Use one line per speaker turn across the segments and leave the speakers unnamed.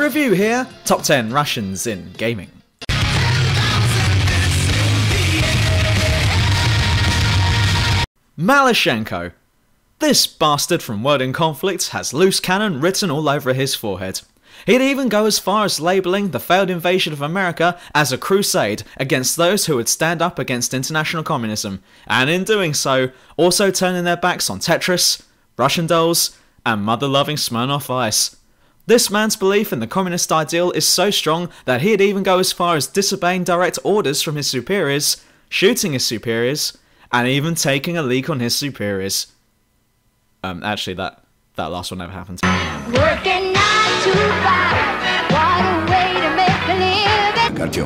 review here, top 10 Russians in gaming. Misha Shenko. This bastard from Word in Conflict has loose cannon written all over his forehead. He'd even go as far as labelling the failed invasion of America as a crusade against those who would stand up against international communism, and in doing so, also turning their backs on Tetris, Russian dolls, and mother-loving Smirnoff Ice. This man's belief in the communist ideal is so strong that he'd even go as far as disobeying direct orders from his superiors, shooting his superiors, and even taking a leak on his superiors. Actually, that last one never happened.
Working 9 to 5, what a way to make a living.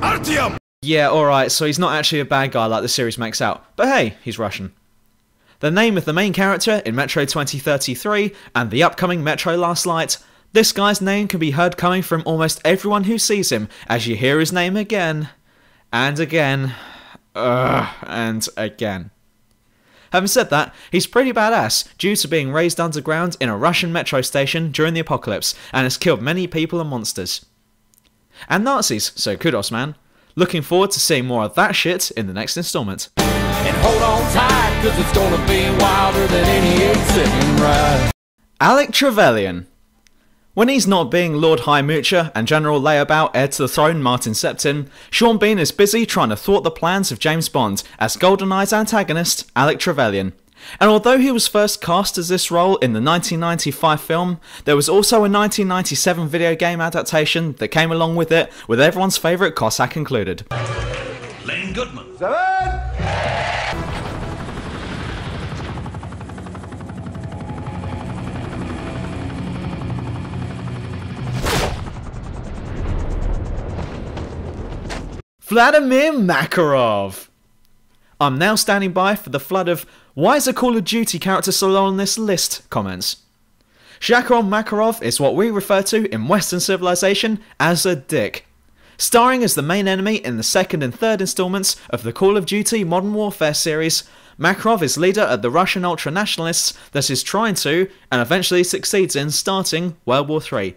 Artyom!
Yeah, alright, so he's not actually a bad guy like the series makes out, but hey, he's Russian. The name of the main character in Metro 2033 and the upcoming Metro Last Light, this guy's name can be heard coming from almost everyone who sees him as you hear his name again, and again, and again. Having said that, he's pretty badass due to being raised underground in a Russian metro station during the apocalypse and has killed many people and monsters. And Nazis, so kudos man. Looking forward to seeing more of that shit in the next installment.
And hold on tight, cause it's gonna be wilder than any insect ride.
Alec Trevelyan. When he's not being Lord High Moocher and General Layabout heir to the throne Martin Septim, Sean Bean is busy trying to thwart the plans of James Bond as GoldenEye's antagonist, Alec Trevelyan. And although he was first cast as this role in the 1995 film, there was also a 1997 video game adaptation that came along with it, with everyone's favourite Cossack included.
Lane Goodman.
Vladimir Makarov. I'm now standing by for the flood of "why is a Call of Duty character so low on this list" comments. Shakar Makarov is what we refer to in Western civilization as a dick. Starring as the main enemy in the second and third installments of the Call of Duty Modern Warfare series, Makarov is leader of the Russian ultra-nationalists that is trying to, and eventually succeeds in, starting World War III.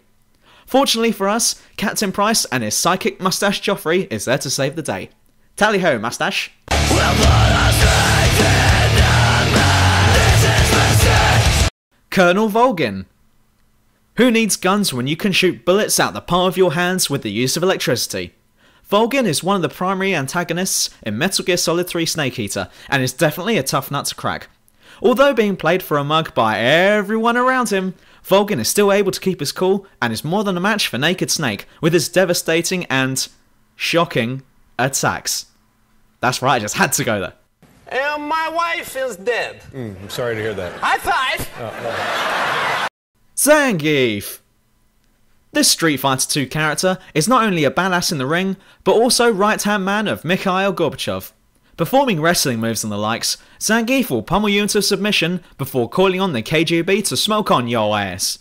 Fortunately for us, Captain Price and his psychic mustache Joffrey is there to save the day. Tally-ho, mustache! Colonel Volgin. Who needs guns when you can shoot bullets out the palm of your hands with the use of electricity? Volgin is one of the primary antagonists in Metal Gear Solid 3 Snake Eater, and is definitely a tough nut to crack. Although being played for a mug by everyone around him, Volgin is still able to keep his cool and is more than a match for Naked Snake with his devastating and shocking attacks. That's right, I just had to go there.
And my wife is dead.
I'm sorry to hear that.
High five!
Zangief! This Street Fighter 2 character is not only a badass in the ring, but also right-hand man of Mikhail Gorbachev. Performing wrestling moves and the likes, Zangief will pummel you into submission before calling on the KGB to smoke on your ass.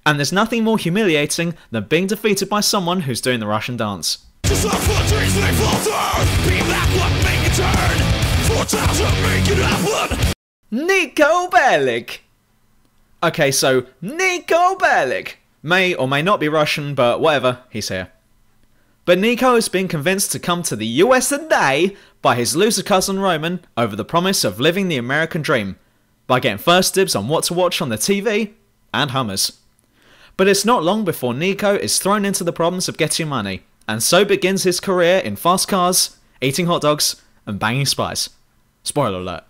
And there's nothing more humiliating than being defeated by someone who's doing the Russian dance. Niko Bellic! Okay, so Niko Bellic may or may not be Russian, but whatever, he's here. But Niko has been convinced to come to the US today by his loser cousin Roman over the promise of living the American dream, by getting first dibs on what to watch on the TV and Hummers. But it's not long before Niko is thrown into the problems of getting money, and so begins his career in fast cars, eating hot dogs, and banging spies. Spoiler alert.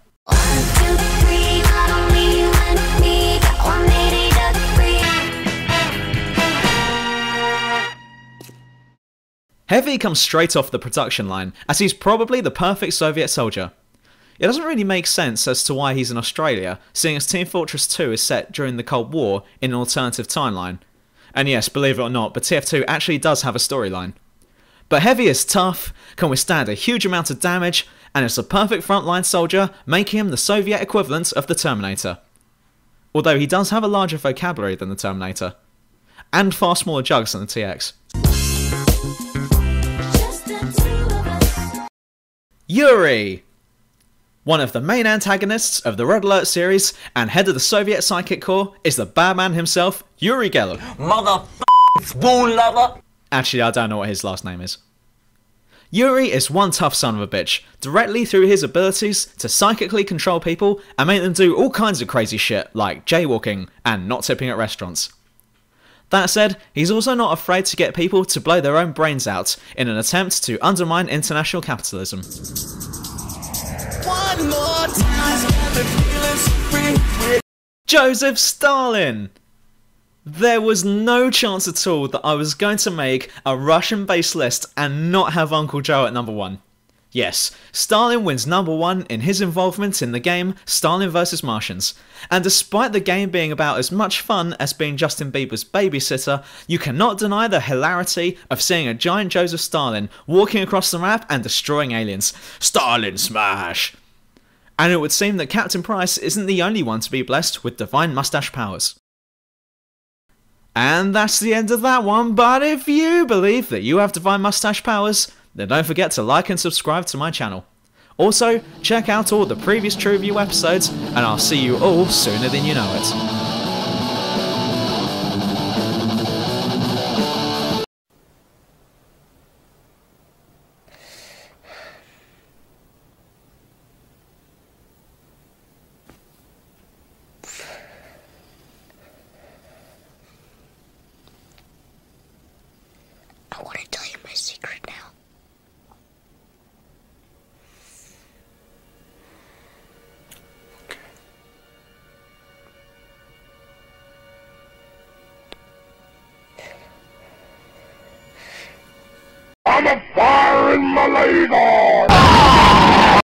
Hevy comes straight off the production line, as he's probably the perfect Soviet soldier. It doesn't really make sense as to why he's in Australia, seeing as Team Fortress 2 is set during the Cold War in an alternative timeline. And yes, believe it or not, but TF2 actually does have a storyline. But Hevy is tough, can withstand a huge amount of damage, and is a perfect frontline soldier, making him the Soviet equivalent of the Terminator. Although he does have a larger vocabulary than the Terminator. And far smaller jugs than the TX. Yuri! One of the main antagonists of the Red Alert series and head of the Soviet Psychic Corps is the bad man himself, Yuri Geller.
Motherfucking spoon lover.
Actually, I don't know what his last name is. Yuri is one tough son of a bitch, directly through his abilities to psychically control people and make them do all kinds of crazy shit like jaywalking and not tipping at restaurants. That said, he's also not afraid to get people to blow their own brains out in an attempt to undermine international capitalism.
One more time,
Joseph Stalin! There was no chance at all that I was going to make a Russian-based list and not have Uncle Joe at number 1. Yes, Stalin wins number 1 in his involvement in the game Stalin vs Martians, and despite the game being about as much fun as being Justin Bieber's babysitter, you cannot deny the hilarity of seeing a giant Joseph Stalin walking across the map and destroying aliens. Stalin smash! And it would seem that Captain Price isn't the only one to be blessed with divine mustache powers. And that's the end of that one, but if you believe that you have divine mustache powers, then don't forget to like and subscribe to my channel. Also, check out all the previous True Review episodes, and I'll see you all sooner than you know it.
I want to tell you my secret now.
I'm a firing my leg off!